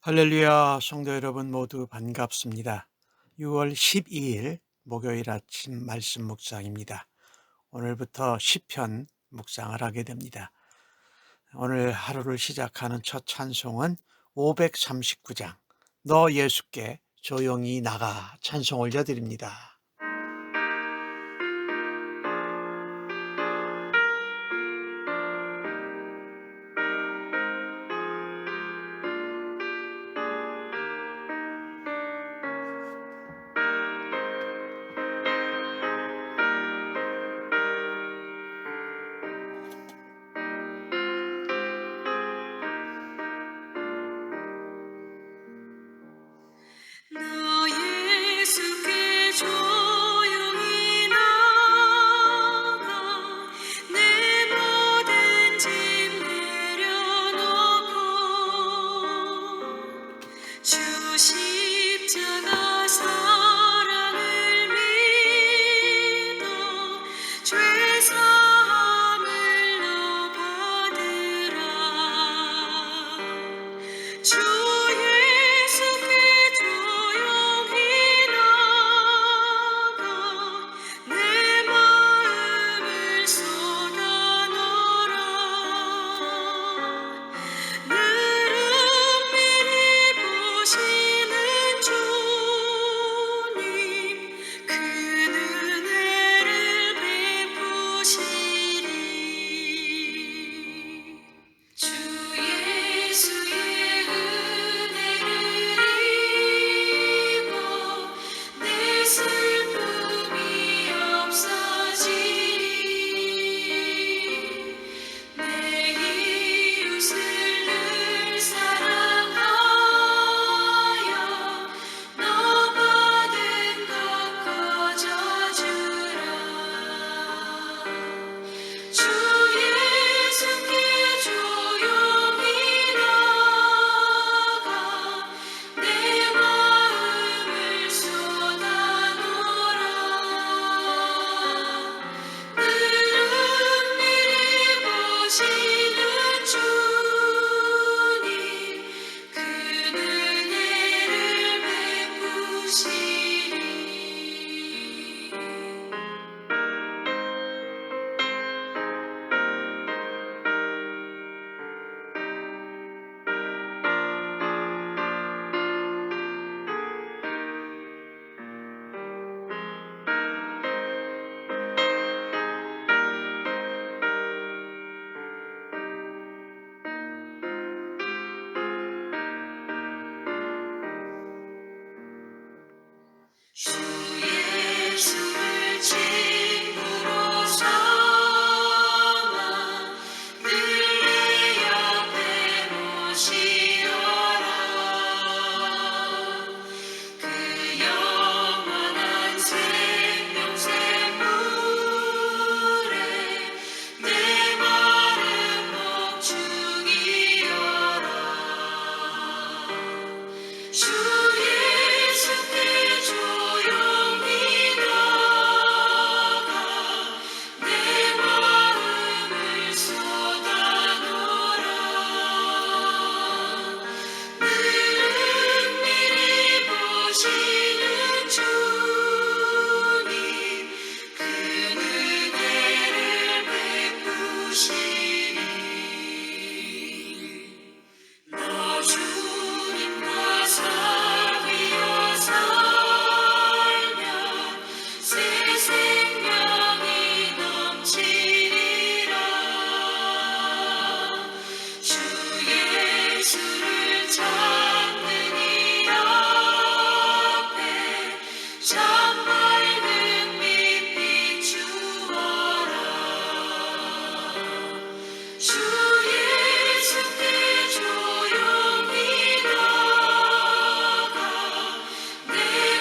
할렐루야, 성도 여러분 모두 반갑습니다. 6월 12일 목요일 아침 말씀 묵상입니다. 오늘부터 시편 묵상을 하게 됩니다. 오늘 하루를 시작하는 첫 찬송은 539장 너 예수께 조용히 나가 찬송 올려드립니다. 나 예수께 조용히 나가 내 모든 짐 내려놓고 주 십자가 사랑을 믿어 죄 사함을 너 받으라. 주 예수께 조용히 나가 내 마음을 쏟아놓으라. 늘 은밀히 보시는 주님, 그 은혜를 베푸시리. 주 예수의 은혜를 입어 내 슬픔이 없어지리. 내 이웃을 늘 사랑하여 너 받은 것 거저주라. 주 예수께 조용히 나가 내 마음을 쏟아놓으라. 늘 은밀히 보시는 주님, 그 은혜를 베푸시리. 주 예수를 친구로 삼아 늘 내 옆에 모시어라. 그 영원한 생명샘 물에 내 마른 목축이어라. 주 예수께 조용히 나가 내 마음을 쏟아놓으라. 늘 은밀히 보시는 주님, 그 은혜를 베푸시리. 너 주님과 사귀어 살면 새 생명이 넘치리라. 주 예수를 찾는 이 앞에 참 밝은 빛 비추어라. 주 예수께 조용히 나가 내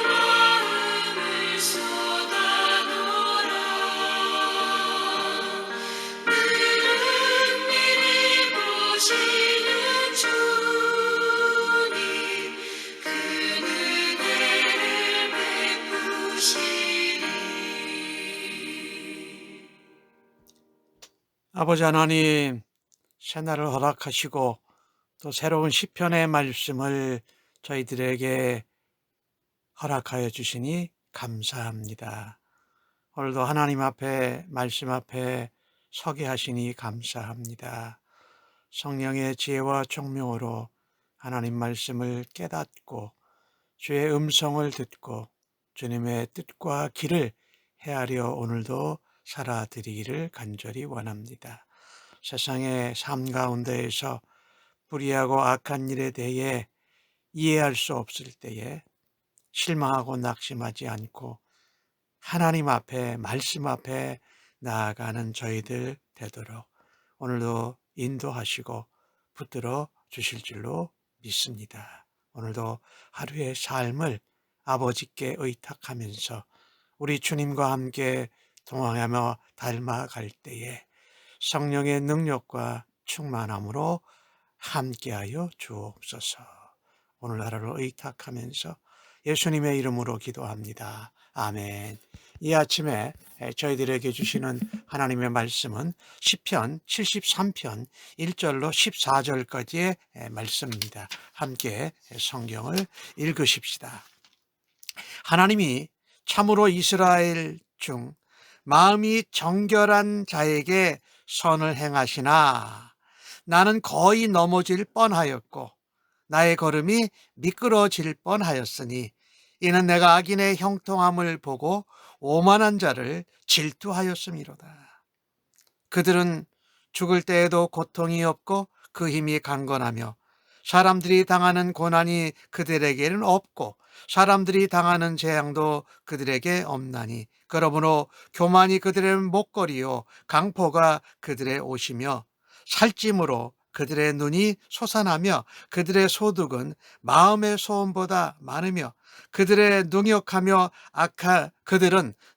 마음을 쏟아놓으라. 늘 은밀히 보시는 주님, 그 은혜를 베푸시리. 아버지 하나님, 새날을 허락하시고 또 새로운 시편의 말씀을 저희들에게 허락하여 주시니 감사합니다. 오늘도 하나님 앞에 말씀 앞에 서게 하시니 감사합니다. 성령의 지혜와 총명으로 하나님 말씀을 깨닫고 주의 음성을 듣고 주님의 뜻과 길을 헤아려 오늘도 살아드리기를 간절히 원합니다. 세상의 삶 가운데에서 불의하고 악한 일에 대해 이해할 수 없을 때에 실망하고 낙심하지 않고 하나님 앞에 말씀 앞에 나아가는 저희들 되도록 오늘도 인도하시고 붙들어 주실 줄로 믿습니다. 오늘도 하루의 삶을 아버지께 의탁하면서 우리 주님과 함께 동행하며 닮아갈 때에 성령의 능력과 충만함으로 함께하여 주옵소서. 오늘 하루를 의탁하면서 예수님의 이름으로 기도합니다. 아멘. 이 아침에 저희들에게 주시는 하나님의 말씀은 시편 73편 1절로 14절까지의 말씀입니다. 함께 성경을 읽으십시다. 하나님이 참으로 이스라엘 중 마음이 정결한 자에게 선을 행하시나 나는 거의 넘어질 뻔하였고 나의 걸음이 미끄러질 뻔하였으니 이는 내가 악인의 형통함을 보고 오만한 자를 질투하였음이로다. 그들은 죽을 때에도 고통이 없고 그 힘이 강건하며 사람들이 당하는 고난이 그들에게는 없고 사람들이 당하는 재앙도 그들에게 없나니 그러므로 교만이 그들의 목걸이요 강포가 그들의 옷이며 살찜으로 그들의 눈이 솟아나며 그들의 소득은 마음의 소원보다 많으며 그들은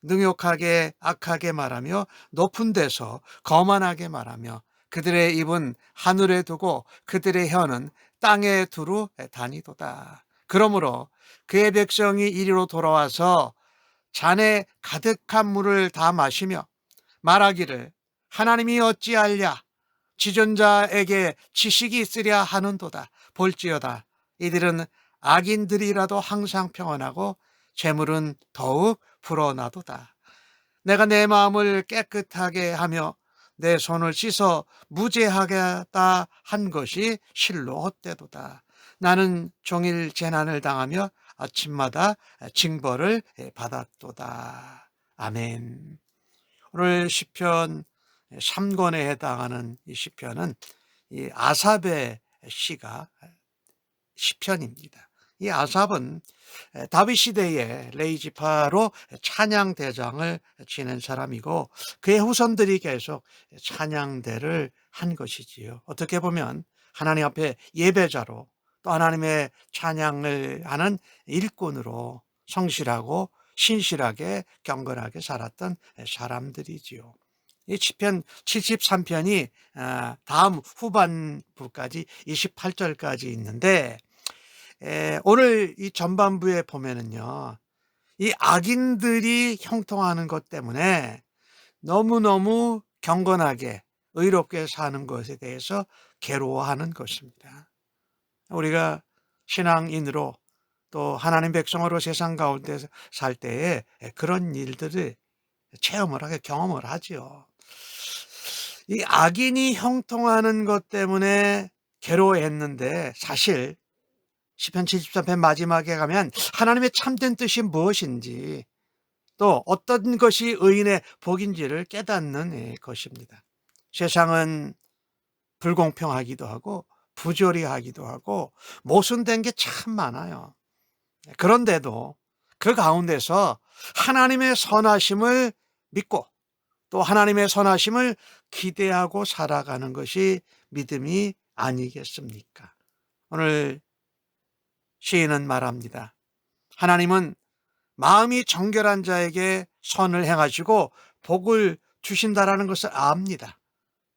능욕하게 악하게 말하며 높은 데서 거만하게 말하며 그들의 입은 하늘에 두고 그들의 혀는 땅에 두루 다니도다. 그러므로 그의 백성이 이리로 돌아와서 잔에 가득한 물을 다 마시며 말하기를 하나님이 어찌하랴 지존자에게 지식이 있으랴 하는도다. 볼지어다 이들은 악인들이라도 항상 평안하고 재물은 더욱 불어나도다. 내가 내 마음을 깨끗하게 하며 내 손을 씻어 무죄하겠다 한 것이 실로 헛되도다. 나는 종일 재난을 당하며 아침마다 징벌을 받았도다. 아멘. 오늘 시편 3권에 해당하는 이 시편은 이 아삽의 시가 시편입니다. 이 아삽은 다윗 시대의 레이지파로 찬양 대장을 지낸 사람이고 그의 후손들이 계속 찬양대를 한 것이지요. 어떻게 보면 하나님 앞에 예배자로 또 하나님의 찬양을 하는 일꾼으로 성실하고 신실하게 경건하게 살았던 사람들이지요. 이 시편 73편이 다음 후반부까지 28절까지 있는데 오늘 이 전반부에 보면은요, 이 악인들이 형통하는 것 때문에 너무너무 경건하게 의롭게 사는 것에 대해서 괴로워하는 것입니다. 우리가 신앙인으로 또 하나님 백성으로 세상 가운데 살 때에 그런 일들을 경험을 하지요. 이 악인이 형통하는 것 때문에 괴로워했는데 사실 시편 73편 마지막에 가면 하나님의 참된 뜻이 무엇인지 또 어떤 것이 의인의 복인지를 깨닫는 것입니다. 세상은 불공평하기도 하고 부조리하기도 하고 모순된 게 참 많아요. 그런데도 그 가운데서 하나님의 선하심을 믿고 또 하나님의 선하심을 기대하고 살아가는 것이 믿음이 아니겠습니까? 오늘 시인은 말합니다. 하나님은 마음이 정결한 자에게 선을 행하시고 복을 주신다라는 것을 압니다.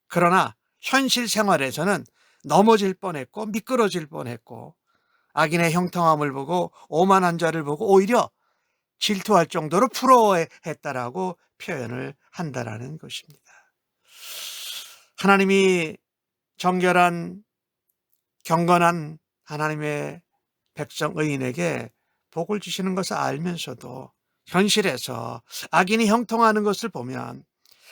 그러나 현실 생활에서는 넘어질 뻔했고 미끄러질 뻔했고 악인의 형통함을 보고 오만한 자를 보고 오히려 질투할 정도로 부러워했다라고 표현을 한다라는 것입니다. 하나님이 정결한 경건한 하나님의 백성 의인에게 복을 주시는 것을 알면서도 현실에서 악인이 형통하는 것을 보면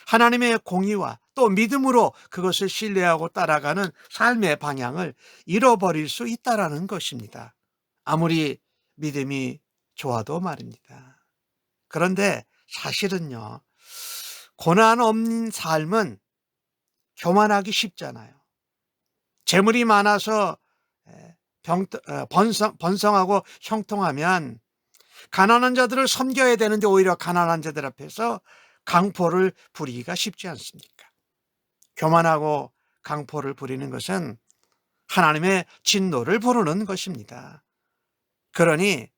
하나님의 공의와 또 믿음으로 그것을 신뢰하고 따라가는 삶의 방향을 잃어버릴 수 있다라는 것입니다. 아무리 믿음이 좋아도 말입니다. 그런데 사실은요, 고난 없는 삶은 교만하기 쉽잖아요. 재물이 많아서 번성하고 형통하면 가난한 자들을 섬겨야 되는데 오히려 가난한 자들 앞에서 강포를 부리기가 쉽지 않습니까? 교만하고 강포를 부리는 것은 하나님의 진노를 부르는 것입니다. 그러니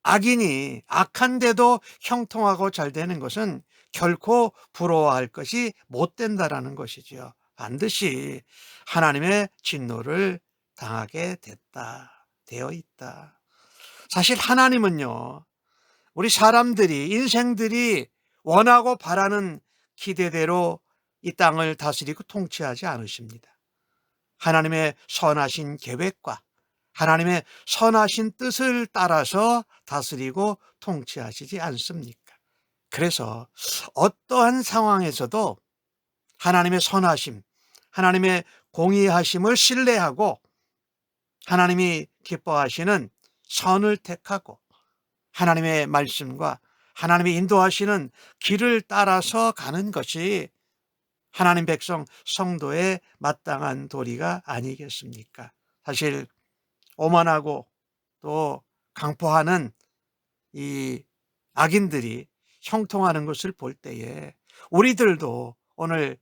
악인이 악한데도 형통하고 잘 되는 것은 결코 부러워할 것이 못 된다라는 것이지요. 반드시 하나님의 진노를 당하게 되어 있다. 사실 하나님은요, 우리 사람들이 인생들이 원하고 바라는 기대대로 이 땅을 다스리고 통치하지 않으십니다. 하나님의 선하신 계획과 하나님의 선하신 뜻을 따라서 다스리고 통치하시지 않습니까? 그래서 어떠한 상황에서도 하나님의 선하심, 하나님의 공의하심을 신뢰하고 하나님이 기뻐하시는 선을 택하고 하나님의 말씀과 하나님이 인도하시는 길을 따라서 가는 것이 하나님 백성 성도의 마땅한 도리가 아니겠습니까? 사실 오만하고 또 강포하는 이 악인들이 형통하는 것을 볼 때에 우리들도 오늘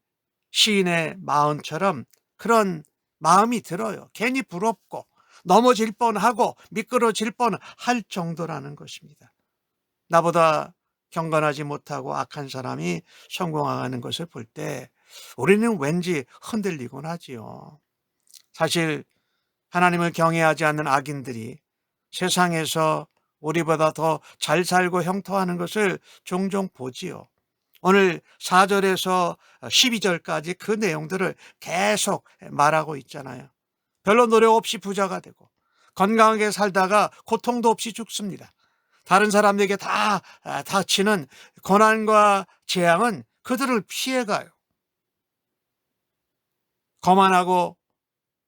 시인의 마음처럼 그런 마음이 들어요. 괜히 부럽고 넘어질 뻔하고 미끄러질 뻔할 정도라는 것입니다. 나보다 경건하지 못하고 악한 사람이 성공하는 것을 볼 때 우리는 왠지 흔들리곤 하지요. 사실 하나님을 경외하지 않는 악인들이 세상에서 우리보다 더 잘 살고 형통하는 것을 종종 보지요. 오늘 4절에서 12절까지 그 내용들을 계속 말하고 있잖아요. 별로 노력 없이 부자가 되고 건강하게 살다가 고통도 없이 죽습니다. 다른 사람에게 다 닥치는 고난과 재앙은 그들을 피해가요. 거만하고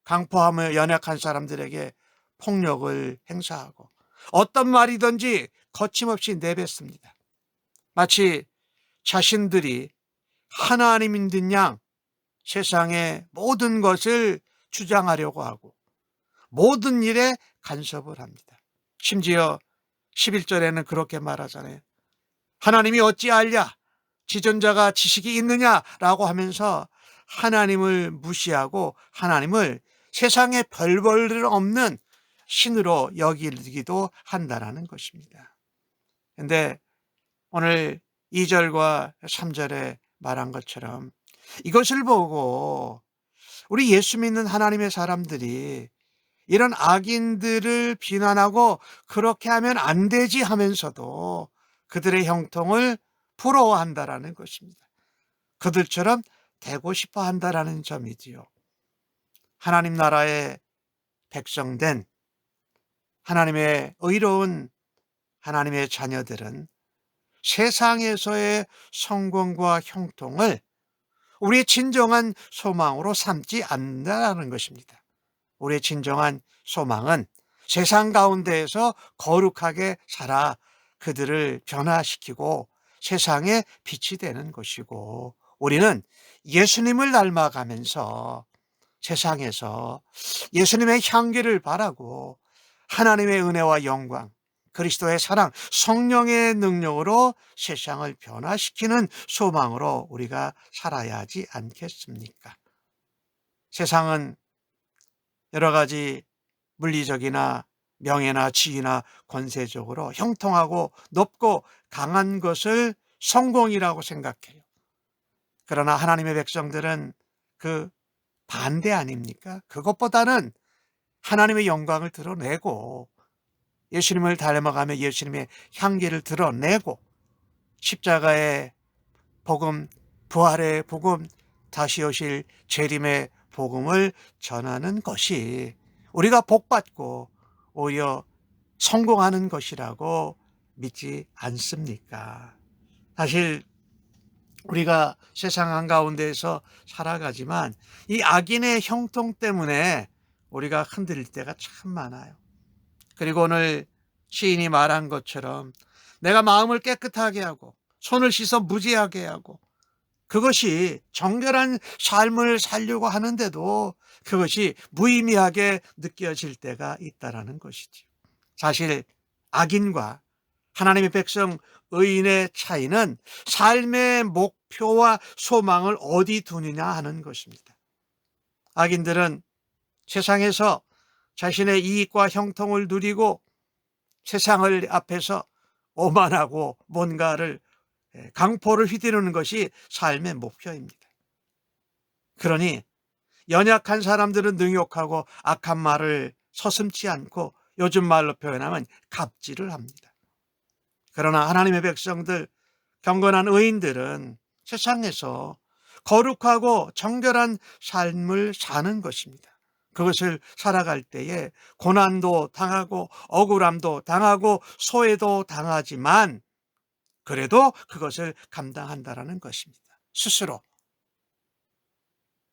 강포하며 연약한 사람들에게 폭력을 행사하고 어떤 말이든지 거침없이 내뱉습니다. 마치 자신들이 하나님인 듯 양 세상의 모든 것을 주장하려고 하고 모든 일에 간섭을 합니다. 심지어 11절에는 그렇게 말하잖아요. 하나님이 어찌 알랴? 지존자가 지식이 있느냐라고 하면서 하나님을 무시하고 하나님을 세상에 별 볼 일 없는 신으로 여기기도 한다는 것입니다. 그런데 오늘 2절과 3절에 말한 것처럼 이것을 보고 우리 예수 믿는 하나님의 사람들이 이런 악인들을 비난하고 그렇게 하면 안 되지 하면서도 그들의 형통을 부러워한다라는 것입니다. 그들처럼 되고 싶어 한다라는 점이지요. 하나님 나라의 백성된 하나님의 의로운 하나님의 자녀들은 세상에서의 성공과 형통을 우리의 진정한 소망으로 삼지 않는다는 것입니다. 우리의 진정한 소망은 세상 가운데에서 거룩하게 살아 그들을 변화시키고 세상에 빛이 되는 것이고 우리는 예수님을 닮아가면서 세상에서 예수님의 향기를 바라고 하나님의 은혜와 영광, 그리스도의 사랑, 성령의 능력으로 세상을 변화시키는 소망으로 우리가 살아야 하지 않겠습니까? 세상은 여러 가지 물리적이나 명예나 지위나 권세적으로 형통하고 높고 강한 것을 성공이라고 생각해요. 그러나 하나님의 백성들은 그 반대 아닙니까? 그것보다는 하나님의 영광을 드러내고 예수님을 닮아가며 예수님의 향기를 드러내고 십자가의 복음, 부활의 복음, 다시 오실 재림의 복음을 전하는 것이 우리가 복받고 오히려 성공하는 것이라고 믿지 않습니까? 사실 우리가 세상 한가운데에서 살아가지만 이 악인의 형통 때문에 우리가 흔들릴 때가 참 많아요. 그리고 오늘 시인이 말한 것처럼 내가 마음을 깨끗하게 하고 손을 씻어 무죄하게 하고 그것이 정결한 삶을 살려고 하는데도 그것이 무의미하게 느껴질 때가 있다라는 것이지. 사실 악인과 하나님의 백성 의인의 차이는 삶의 목표와 소망을 어디 두느냐 하는 것입니다. 악인들은 세상에서 자신의 이익과 형통을 누리고 세상을 앞에서 오만하고 뭔가를 강포를 휘두르는 것이 삶의 목표입니다. 그러니 연약한 사람들은 능욕하고 악한 말을 서슴지 않고 요즘 말로 표현하면 갑질을 합니다. 그러나 하나님의 백성들, 경건한 의인들은 세상에서 거룩하고 정결한 삶을 사는 것입니다. 그것을 살아갈 때에 고난도 당하고 억울함도 당하고 소외도 당하지만 그래도 그것을 감당한다라는 것입니다. 스스로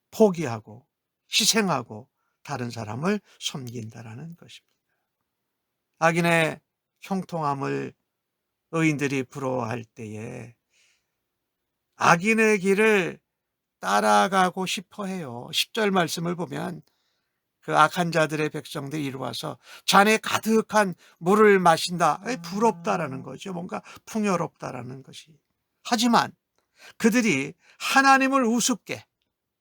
포기하고 희생하고 다른 사람을 섬긴다라는 것입니다. 악인의 형통함을 의인들이 부러워할 때에 악인의 길을 따라가고 싶어 해요. 10절 말씀을 보면 그 악한 자들의 백성들이 이리 와서 잔에 가득한 물을 마신다. 부럽다라는 거죠. 뭔가 풍요롭다라는 것이. 하지만 그들이 하나님을 우습게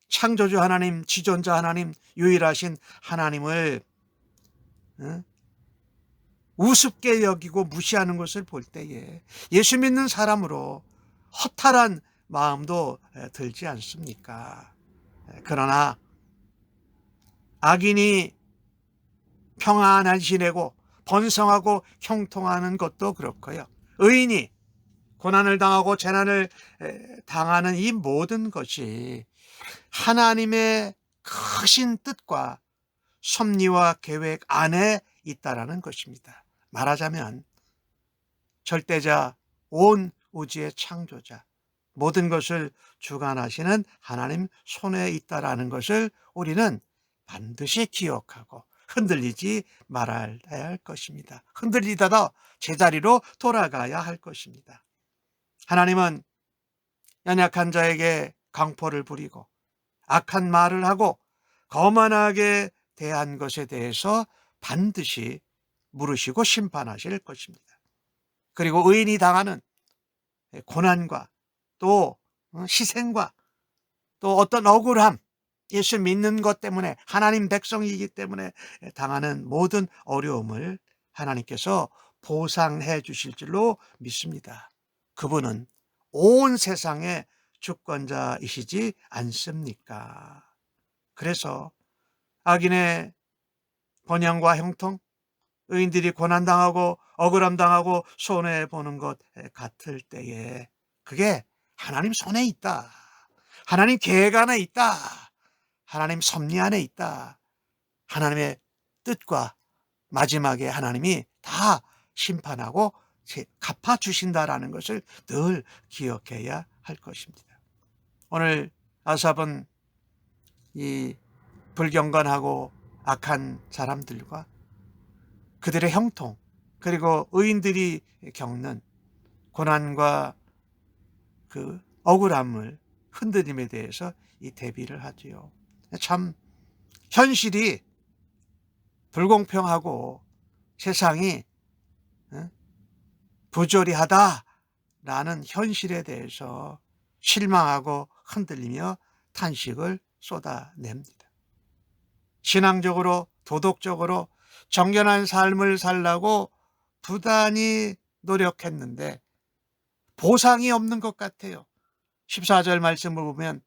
창조주 하나님, 지존자 하나님, 유일하신 하나님을 우습게 여기고 무시하는 것을 볼 때에 예수 믿는 사람으로 허탈한 마음도 들지 않습니까? 그러나 악인이 평안을 지내고 번성하고 형통하는 것도 그렇고요. 의인이 고난을 당하고 재난을 당하는 이 모든 것이 하나님의 크신 뜻과 섭리와 계획 안에 있다라는 것입니다. 말하자면 절대자, 온 우주의 창조자, 모든 것을 주관하시는 하나님 손에 있다라는 것을 우리는 반드시 기억하고 흔들리지 말아야 할 것입니다. 흔들리다가 제자리로 돌아가야 할 것입니다. 하나님은 연약한 자에게 강포를 부리고 악한 말을 하고 거만하게 대한 것에 대해서 반드시 물으시고 심판하실 것입니다. 그리고 의인이 당하는 고난과 또 희생과 또 어떤 억울함, 예수 믿는 것 때문에 하나님 백성이기 때문에 당하는 모든 어려움을 하나님께서 보상해 주실 줄로 믿습니다. 그분은 온 세상의 주권자이시지 않습니까? 그래서 악인의 번영과 형통, 의인들이 고난당하고 억울함당하고 손해보는 것 같을 때에 그게 하나님 손에 있다. 하나님 계획 안에 있다. 하나님 섭리 안에 있다. 하나님의 뜻과 마지막에 하나님이 다 심판하고 갚아주신다라는 것을 늘 기억해야 할 것입니다. 오늘 아삽은 이 불경건하고 악한 사람들과 그들의 형통 그리고 의인들이 겪는 고난과 그 억울함을 흔들림에 대해서 이 대비를 하지요. 참 현실이 불공평하고 세상이 부조리하다라는 현실에 대해서 실망하고 흔들리며 탄식을 쏟아냅니다. 신앙적으로 도덕적으로 정결한 삶을 살라고 부단히 노력했는데 보상이 없는 것 같아요. 14절 말씀을 보면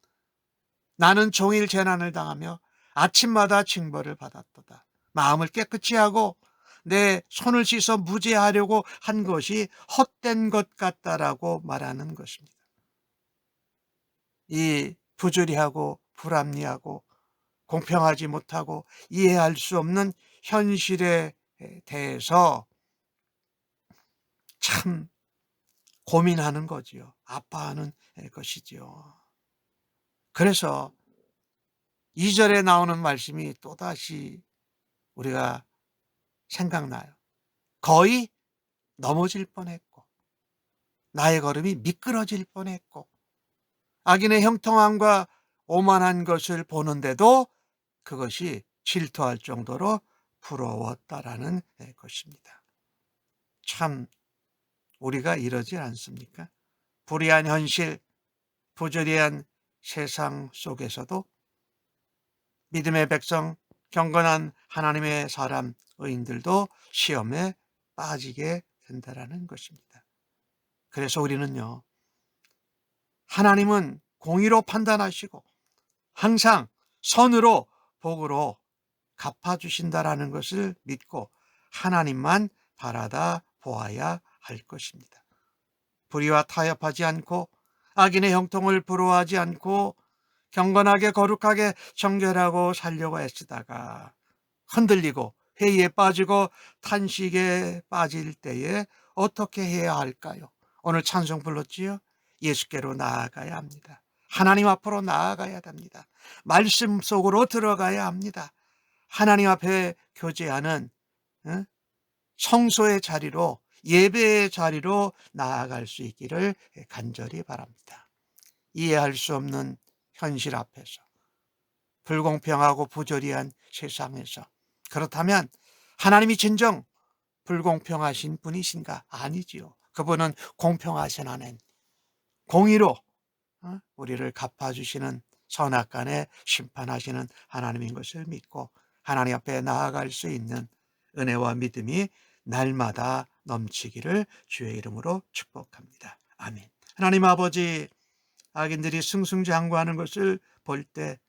나는 종일 재난을 당하며 아침마다 징벌을 받았도다. 마음을 깨끗이 하고 내 손을 씻어 무죄하려고 한 것이 헛된 것 같다라고 말하는 것입니다. 이 부조리하고 불합리하고 공평하지 못하고 이해할 수 없는 현실에 대해서 참 고민하는 거지요. 아파하는 것이지요. 그래서 2절에 나오는 말씀이 또다시 우리가 생각나요. 거의 넘어질 뻔했고 나의 걸음이 미끄러질 뻔했고 악인의 형통함과 오만한 것을 보는데도 그것이 질투할 정도로 부러웠다라는 것입니다. 참 우리가 이러지 않습니까? 불의한 현실, 부조리한 세상 속에서도 믿음의 백성, 경건한 하나님의 사람, 의인들도 시험에 빠지게 된다라는 것입니다. 그래서 우리는요, 하나님은 공의로 판단하시고 항상 선으로 복으로 갚아주신다라는 것을 믿고 하나님만 바라다 보아야 할 것입니다. 불의와 타협하지 않고 악인의 형통을 부러워하지 않고 경건하게 거룩하게 정결하고 살려고 애쓰다가 흔들리고 회의에 빠지고 탄식에 빠질 때에 어떻게 해야 할까요? 오늘 찬송 불렀지요? 예수께로 나아가야 합니다. 하나님 앞으로 나아가야 됩니다. 말씀 속으로 들어가야 합니다. 하나님 앞에 교제하는 성소의 자리로, 예배의 자리로 나아갈 수 있기를 간절히 바랍니다. 이해할 수 없는 현실 앞에서, 불공평하고 부조리한 세상에서, 그렇다면 하나님이 진정 불공평하신 분이신가? 아니지요. 그분은 공평하신 하나님, 공의로 우리를 갚아주시는 선악간에 심판하시는 하나님인 것을 믿고 하나님 앞에 나아갈 수 있는 은혜와 믿음이 날마다 넘치기를 주의 이름으로 축복합니다. 아멘. 하나님 아버지, 악인들이 승승장구하는 것을 볼 때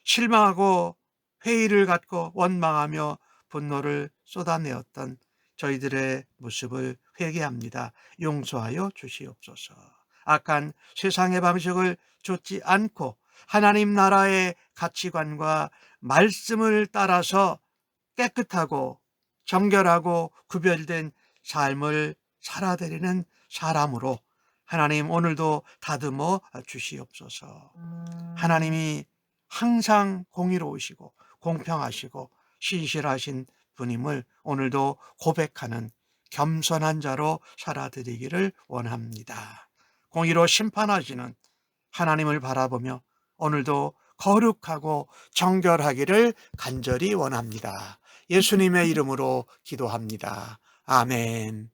실망하고 회의를 갖고 원망하며 분노를 쏟아내었던 저희들의 모습을 회개합니다. 용서하여 주시옵소서. 악한 세상의 방식을 좇지 않고 하나님 나라의 가치관과 말씀을 따라서 깨끗하고 정결하고 구별된 삶을 살아드리는 사람으로 하나님 오늘도 다듬어 주시옵소서. 하나님이 항상 공의로우시고 공평하시고 신실하신 분임을 오늘도 고백하는 겸손한 자로 살아드리기를 원합니다. 공의로 심판하시는 하나님을 바라보며 오늘도 거룩하고 정결하기를 간절히 원합니다. 예수님의 이름으로 기도합니다. 아멘.